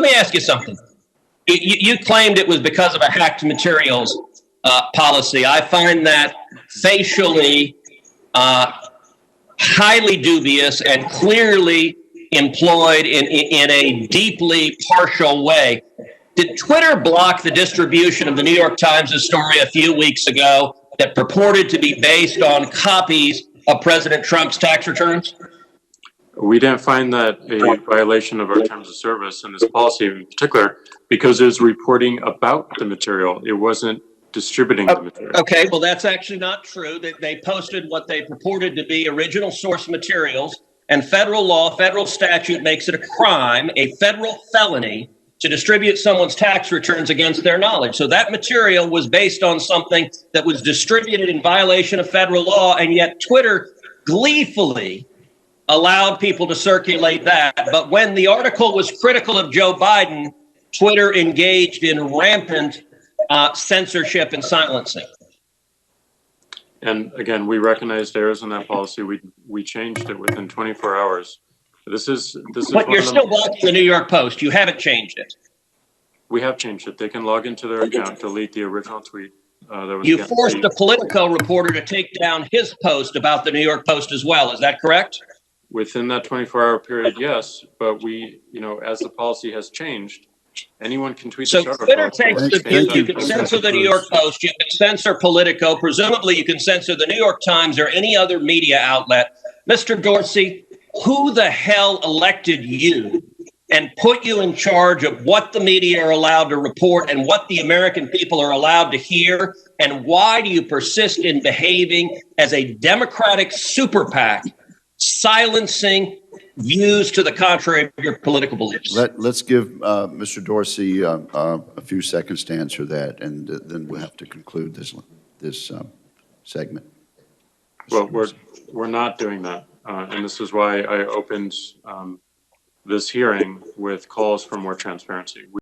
me ask you something. You claimed it was because of a hacked materials policy. I find that facially highly dubious and clearly employed in a deeply partial way. Did Twitter block the distribution of the New York Times' story a few weeks ago that purported to be based on copies of President Trump's tax returns? We didn't find that a violation of our terms of service and this policy in particular, because it was reporting about the material. It wasn't distributing the material. Okay, well, that's actually not true. They posted what they purported to be original source materials, and federal law, federal statute makes it a crime, a federal felony, to distribute someone's tax returns against their knowledge. So that material was based on something that was distributed in violation of federal law, and yet Twitter gleefully allowed people to circulate that. But when the article was critical of Joe Biden, Twitter engaged in rampant censorship and silencing. And again, we recognized errors in that policy. We changed it within 24 hours. This is. But you're still blocking the New York Post. You haven't changed it. We have changed it. They can log into their account, delete the original tweet. You forced a Politico reporter to take down his post about the New York Post as well. Is that correct? Within that 24-hour period, yes. But we, as the policy has changed, anyone can tweet this article. So Twitter takes the view you can censor the New York Post, you can censor Politico, presumably you can censor the New York Times or any other media outlet. Mr. Dorsey, who the hell elected you and put you in charge of what the media are allowed to report and what the American people are allowed to hear? And why do you persist in behaving as a Democratic super PAC, silencing views to the contrary of your political beliefs? Let's give Mr. Dorsey a few seconds to answer that, and then we'll have to conclude this segment. Well, we're not doing that, and this is why I opened this hearing with calls for more transparency.